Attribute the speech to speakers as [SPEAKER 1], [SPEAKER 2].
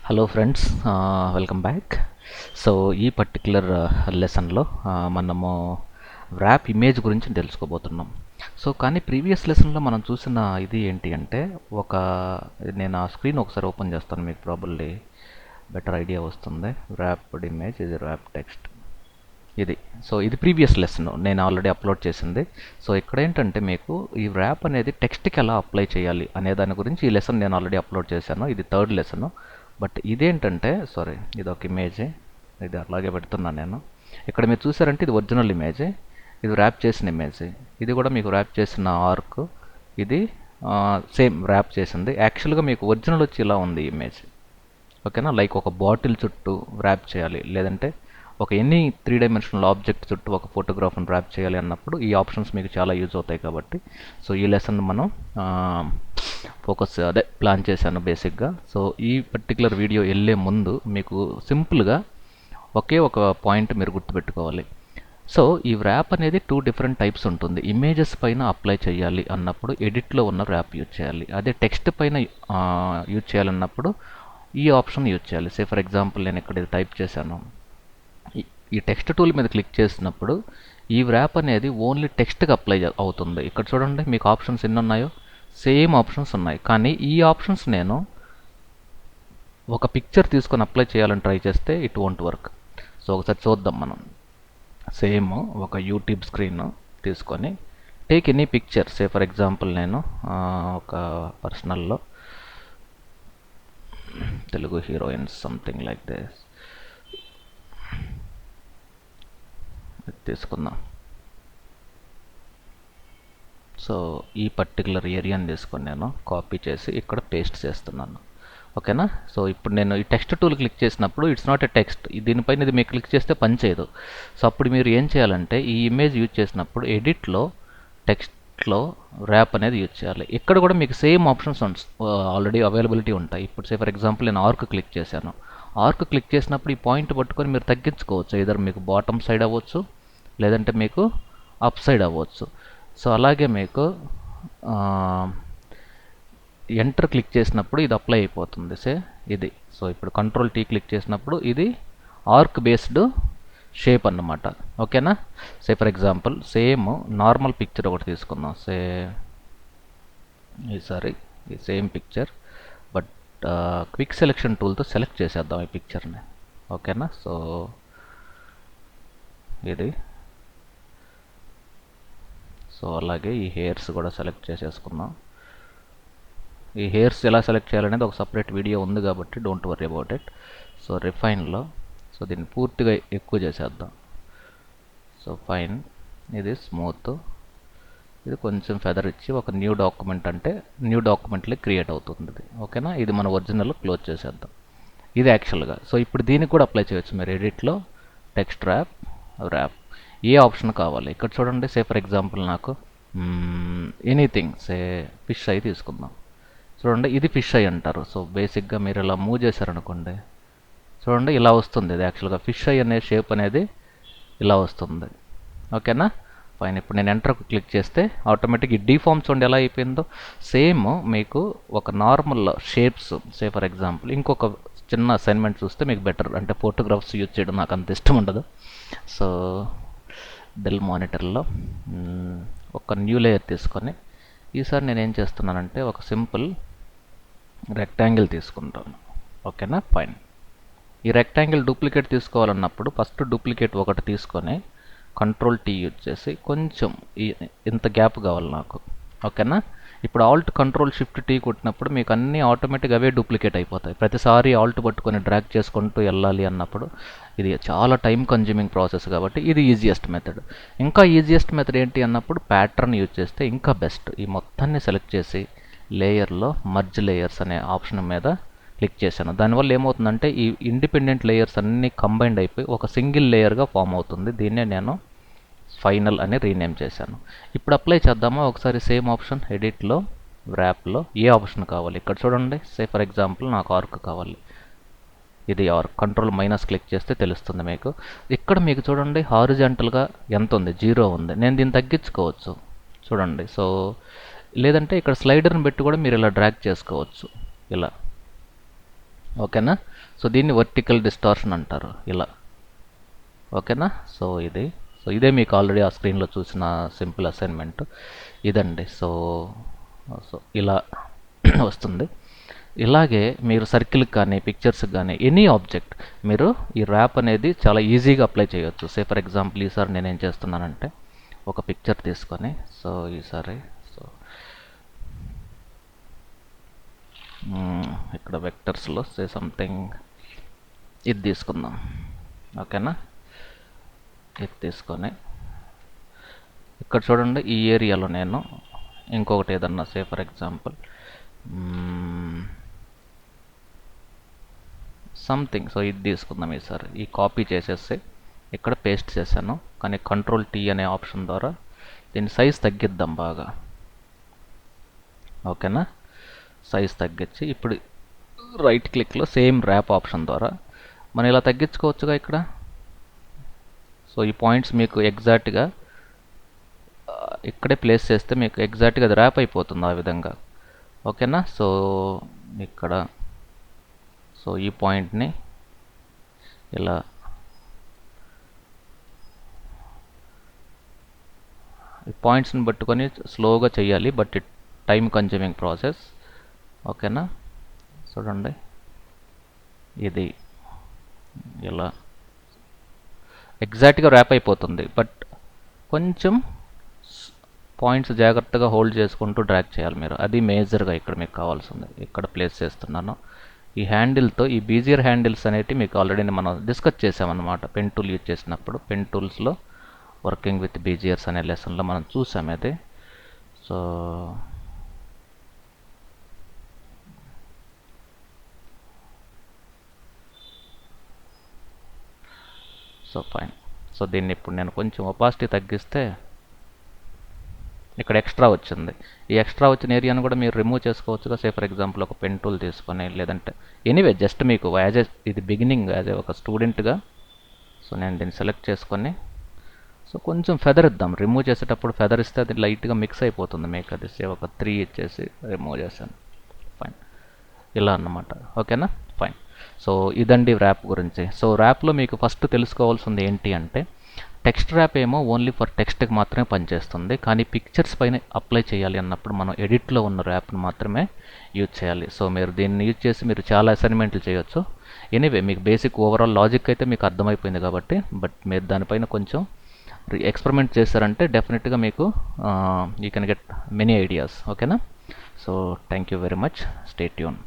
[SPEAKER 1] Hello friends, welcome back. So ఈ particular లెసన్లో మనము ర్యాప్ ఇమేజ్ గురించి తెలుసుకోబోతున్నాం. సో కానీ ప్రీవియస్ లెసన్లో మనం చూసిన ఇది ఏంటి అంటే నేను ఆ స్క్రీన్ ఒకసారి ఓపెన్ చేస్తాను, మీకు ప్రాబబ్లీ బెటర్ ఐడియా వస్తుంది. ర్యాప్డ్ ఇమేజ్ ఇది ర్యాప్ టెక్స్ట్ ఇది. సో ఇది ప్రీవియస్ లెసన్ నేను ఆల్రెడీ అప్లోడ్ చేసింది. సో ఇక్కడ ఏంటంటే మీకు ఈ ర్యాప్ అనేది టెక్స్ట్కి ఎలా అప్లై చేయాలి అనే దాని గురించి ఈ లెసన్ నేను ఆల్రెడీ అప్లోడ్ చేశాను. ఇది థర్డ్ లెసన్. బట్ ఇదేంటంటే ఇది ఒక ఇమేజే, ఇది అలాగే పెడుతున్నాను నేను. ఇక్కడ మీరు చూసారంటే ఇది ఒరిజినల్ ఇమేజే, ఇది ర్యాప్ చేసిన ఇమేజే. ఇది కూడా మీకు ర్యాప్ చేసిన ఆర్క్, ఇది సేమ్ ర్యాప్ చేసింది. యాక్చువల్గా మీకు ఒరిజినల్ వచ్చి ఇలా ఉంది ఇమేజ్, ఓకేనా. లైక్ ఒక బాటిల్ చుట్టూ ర్యాప్ చేయాలి, లేదంటే ఒక ఎనీ 3 డైమెన్షనల్ ఆబ్జెక్ట్ చుట్టూ ఒక ఫోటోగ్రాఫ్ని ర్యాప్ చేయాలి అన్నప్పుడు ఈ ఆప్షన్స్ మీకు చాలా యూజ్ అవుతాయి. కాబట్టి సో ఈ లెసన్ మనం ప్లాన్ చేశాను బేసిక్గా. సో ఈ పర్టికులర్ వీడియో వెళ్ళే ముందు మీకు సింపుల్గా ఒకే ఒక పాయింట్ మీరు గుర్తుపెట్టుకోవాలి. సో ఈ ర్యాప్ అనేది 2 డిఫరెంట్ టైప్స్ ఉంటుంది. ఇమేజెస్ పైన అప్లై చేయాలి అన్నప్పుడు ఎడిట్లో ఉన్న ర్యాప్ యూజ్ చేయాలి. అదే టెక్స్ట్ పైన యూజ్ చేయాలన్నప్పుడు ఈ ఆప్షన్ యూజ్ చేయాలి. సే ఫర్ ఎగ్జాంపుల్ నేను ఇక్కడ ఇది టైప్ చేశాను. ఈ టెక్స్ట్ టూల్ మీద క్లిక్ చేసినప్పుడు ఈ ర్యాప్ అనేది ఓన్లీ టెక్స్ట్కి అప్లై అవుతుంది. ఇక్కడ చూడండి మీకు ఆప్షన్స్ ఎన్ని ఉన్నాయో, సేమ్ ఆప్షన్స్ ఉన్నాయి. కానీ ఈ ఆప్షన్స్ నేను ఒక పిక్చర్ తీసుకొని అప్లై చేయాలని ట్రై చేస్తే ఇట్ వోంట్ వర్క్. సో ఒకసారి చూద్దాం మనం. సేమ్ ఒక యూట్యూబ్ స్క్రీన్ తీసుకొని take any picture. Say for example నేను ఒక పర్సనల్లో Telugu heroines something like this తీసుకుందాం. సో ఈ పర్టికులర్ ఏరియాని తీసుకొని నేను కాపీ చేసి ఇక్కడ పేస్ట్ చేస్తున్నాను, ఓకేనా. సో ఇప్పుడు నేను ఈ టెక్స్ట్ టూల్ క్లిక్ చేసినప్పుడు ఇట్స్ నాట్ ఎ టెక్స్ట్, దీనిపైన ఇది మీరు క్లిక్ చేస్తే పని చేయదు. సో అప్పుడు మీరు ఏం చేయాలంటే ఈ ఇమేజ్ యూజ్ చేసినప్పుడు ఎడిట్లో టెక్స్ట్లో ర్యాప్ అనేది యూజ్ చేయాలి. ఇక్కడ కూడా మీకు సేమ్ ఆప్షన్స్ ఆల్రెడీ అవైలబిలిటీ ఉంటాయి. ఇప్పుడు సే ఫర్ ఎగ్జాంపుల్ నేను ఆర్క్ క్లిక్ చేశాను. ఆర్క్ క్లిక్ చేసినప్పుడు ఈ పాయింట్ పట్టుకొని మీరు తగ్గించుకోవచ్చు. ఇదర్ మీకు బాటమ్ సైడ్ అవ్వచ్చు, లేదంటే మీకు అప్ సైడ్ అవ్వచ్చు. సో అలాగే మీకు ఎంటర్ క్లిక్ చేసినప్పుడు ఇది అప్లై అయిపోతుంది. ఇది. సో ఇప్పుడు కంట్రోల్ T క్లిక్ చేసినప్పుడు ఇది ఆర్క్ బేస్డ్ షేప్ అన్నమాట, ఓకేనా. Say for example same normal picture ఒకటి తీసుకుందాం. ఈ same picture but quick selection టూల్తో సెలెక్ట్ చేసేద్దాం ఈ పిక్చర్ని, ఓకేనా. సో ఇది. సో అలాగే ఈ హెయిర్స్ కూడా సెలెక్ట్ చేసేసుకుందాం. ఈ హెయిర్స్ ఎలా సెలెక్ట్ చేయాలనేది ఒక సపరేట్ వీడియో ఉంది కాబట్టి don't worry about it. So రిఫైన్లో దీన్ని పూర్తిగా ఎక్కువ చేసేద్దాం. సో ఫైన్, ఇది స్మూత్, ఇది కొంచెం ఫెదర్ ఇచ్చి ఒక న్యూ డాక్యుమెంట్ అంటే న్యూ డాక్యుమెంట్లీ క్రియేట్ అవుతుంది ఇది, ఓకేనా. ఇది మన ఒరిజినల్ క్లోజ్ చేసేద్దాం. ఇది యాక్చువల్గా. సో ఇప్పుడు దీనికి కూడా అప్లై చేయొచ్చు మీరు ఎడిట్లో టెక్స్ట్ ర్యాప్ ఏ ఆప్షన్ కావాలి. ఇక్కడ చూడండి. సే ఫర్ ఎగ్జాంపుల్ నాకు ఎనీథింగ్ ఫిష్ ఐ తీసుకుందాం. చూడండి ఇది ఫిష్ ఐ అంటారు. సో బేసిక్గా మీరు ఇలా మూవ్ చేశారనుకోండి, చూడండి ఇలా వస్తుంది. ఇది యాక్చువల్గా ఫిష్ ఐ అనే షేప్ అనేది ఇలా వస్తుంది, ఓకేనా. ఫైన్. ఇప్పుడు నేను ఎంటర్ క్లిక్ చేస్తే ఆటోమేటిక్ ఈ డీఫార్మ్ చూడండి ఎలా అయిపోయిందో. సేమ్ మీకు ఒక normal shapes, say for example ఇంకొక చిన్న అసైన్మెంట్ చూస్తే మీకు బెటర్. అంటే ఫోటోగ్రాఫ్స్ యూజ్ చేయడం నాకు అంత ఇష్టం ఉండదు. సో డెల్ మానిటర్లో ఒక న్యూ లేయర్ తీసుకొని ఈసారి నేను ఏం చేస్తున్నానంటే ఒక సింపుల్ రెక్టాంగిల్ తీసుకుంటాను, ఓకేనా. ఫైన్. ఈ రెక్టాంగిల్ డూప్లికేట్ తీసుకోవాలన్నప్పుడు ఫస్ట్ డూప్లికేట్ ఒకటి తీసుకొని కంట్రోల్ T యూజ్ చేసి కొంచెం ఇంత గ్యాప్ కావాలి నాకు, ఓకేనా. ఇప్పుడు ఆల్ట్ కంట్రోల్ షిఫ్ట్ T కొట్టినప్పుడు మీకు అన్నీ ఆటోమేటిక్గా అవే డూప్లికేట్ అయిపోతాయి. ప్రతిసారి ఆల్ట్ పట్టుకొని డ్రాగ్ చేసుకుంటూ వెళ్ళాలి అన్నప్పుడు ఇది చాలా టైం కన్జ్యూమింగ్ ప్రాసెస్ కాబట్టి ఇది ఈజియెస్ట్ మెథడ్. ఇంకా ఈజియెస్ట్ మెథడ్ ఏంటి అన్నప్పుడు ప్యాటర్న్ యూజ్ చేస్తే ఇంకా బెస్ట్. ఈ మొత్తాన్ని సెలెక్ట్ చేసి లేయర్లో మర్జ్ లేయర్స్ అనే ఆప్షన్ మీద క్లిక్ చేశాను. దానివల్ల ఏమవుతుందంటే ఈ ఇండిపెండెంట్ లేయర్స్ అన్నీ కంబైండ్ అయిపోయి ఒక సింగిల్ లేయర్గా ఫామ్ అవుతుంది. దీన్నే నేను ఫైనల్ అని రీనేమ్ చేశాను. ఇప్పుడు అప్లై చేద్దామా ఒకసారి. సేమ్ ఆప్షన్ ఎడిట్లో ర్యాప్లో ఏ ఆప్షన్ కావాలి. ఇక్కడ చూడండి. సే ఫర్ ఎగ్జాంపుల్ నాకు ఆర్క్ కావాలి. ఇది ఆర్క్. కంట్రోల్ మైనస్ క్లిక్ చేస్తే తెలుస్తుంది మీకు. ఇక్కడ మీకు చూడండి హారిజాంటల్గా ఎంత ఉంది, 0 ఉంది. నేను దీన్ని తగ్గించుకోవచ్చు చూడండి. సో లేదంటే ఇక్కడ స్లైడర్ని పెట్టి కూడా మీరు ఇలా డ్రాగ్ చేసుకోవచ్చు ఇలా. ఓకేనా. సో దీన్ని వర్టికల్ డిస్టార్షన్ అంటారు ఇలా. ఓకేనా. సో ఇదే మీకు ఆల్రెడీ ఆ స్క్రీన్లో చూసిన సింపుల్ అసైన్మెంట్ ఇదండి. సో ఇలా వస్తుంది. ఇలాగే మీరు సర్కిల్కి కానీ పిక్చర్స్కి కానీ ఎనీ ఆబ్జెక్ట్ మీరు ఈ ర్యాప్ అనేది చాలా ఈజీగా అప్లై చేయొచ్చు. సే ఫర్ ఎగ్జాంపుల్ ఈసారి నేనేం చేస్తున్నానంటే ఒక పిక్చర్ తీసుకొని, సో ఈసారి ఇక్కడ వెక్టర్స్లో సే సంథింగ్ ఇది తీసుకుందాం. ఓకేనా. ఇది తీసుకొని ఇక్కడ చూడండి, ఈ ఏరియాలో నేను ఇంకొకటి ఏదన్నా సే ఫర్ ఎగ్జాంపుల్ సంథింగ్, సో ఇది తీసుకుందాం. ఈసారి ఈ కాపీ చేసేసి ఇక్కడ పేస్ట్ చేశాను, కానీ కంట్రోల్ T అనే ఆప్షన్ ద్వారా దీని సైజ్ తగ్గిద్దాం బాగా. ఓకేనా. సైజ్ తగ్గించి ఇప్పుడు రైట్ క్లిక్లో సేమ్ ర్యాప్ ఆప్షన్ ద్వారా మనం ఇలా తగ్గించుకోవచ్చుగా ఇక్కడ. సో ఈ పాయింట్స్ మీకు ఎగ్జాక్ట్గా ఇక్కడే ప్లేస్ చేస్తే మీకు ఎగ్జాక్ట్గా అది ర్యాప్ అయిపోతుంది ఆ విధంగా. ఓకేనా. సో ఇక్కడ సో ఈ పాయింట్ని ఇలా ఈ పాయింట్స్ని పట్టుకొని స్లోగా చేయాలి, but it time consuming process. ఓకేనా. చూడండి ఇది ఇలా ఎగ్జాక్ట్గా ర్యాప్ అయిపోతుంది, బట్ కొంచెం పాయింట్స్ జాగ్రత్తగా హోల్డ్ చేసుకుంటూ డ్రాగ్ చేయాలి మీరు. అది మేజర్గా ఇక్కడ మీకు కావాల్సింది. ఇక్కడ ప్లేస్ చేస్తున్నాను. ఈ హ్యాండిల్తో ఈ బీజియర్ హ్యాండిల్స్ అనేవి మీకు ఆల్రెడీ మనం డిస్కస్ చేసామన్నమాట పెన్ టూల్ యూజ్ చేసినప్పుడు. పెన్ టూల్స్లో వర్కింగ్ విత్ బీజియర్స్ అనే లెసన్లో మనం చూసాం అది. So fine. సో దీన్ని ఇప్పుడు నేను కొంచెం ఒపాసిటీ తగ్గిస్తే ఇక్కడ ఎక్స్ట్రా వచ్చింది. ఈ ఎక్స్ట్రా వచ్చిన ఏరియాను కూడా మీరు రిమూవ్ చేసుకోవచ్చుగా. సే ఫర్ ఎగ్జాంపుల్ ఒక పెన్ టూల్ తీసుకొని, లేదంటే ఎనీవే జస్ట్ మీకు యాజ్ ఏ ఇది బిగినింగ్ యాజ్ ఏ ఒక స్టూడెంట్గా. సో నేను దీన్ని సెలెక్ట్ చేసుకొని సో కొంచెం ఫెదర్ ఇద్దాం. రిమూవ్ చేసేటప్పుడు ఫెదర్ ఇస్తే అది లైట్గా మిక్స్ అయిపోతుంది మీకు. అది ఒక 3 ఇచ్చేసి రిమూవ్ చేశాను. ఫైన్, ఇలా అన్నమాట. ఓకేనా. ఫైన్. సో ఇదండి ర్యాప్ గురించి. సో ర్యాప్లో మీకు ఫస్ట్ తెలుసుకోవాల్సింది ఏంటి అంటే, టెక్స్ట్ ర్యాప్ ఏమో ఓన్లీ ఫర్ టెక్స్ట్కి మాత్రమే పనిచేస్తుంది, కానీ పిక్చర్స్ పైన అప్లై చేయాలి అన్నప్పుడు మనం ఎడిట్లో ఉన్న ర్యాప్ను మాత్రమే యూజ్ చేయాలి. సో మీరు దీన్ని యూజ్ చేసి మీరు చాలా అసైన్మెంట్లు చేయొచ్చు. ఎనీవే మీకు బేసిక్ ఓవరాల్ లాజిక్ అయితే మీకు అర్థమైపోయింది కాబట్టి, బట్ మీరు దానిపైన కొంచెం ఎక్స్పెరిమెంట్ చేశారంటే డెఫినెట్గా మీకు you can get many ideas. ఓకేనా. So thank you very much. Stay tune.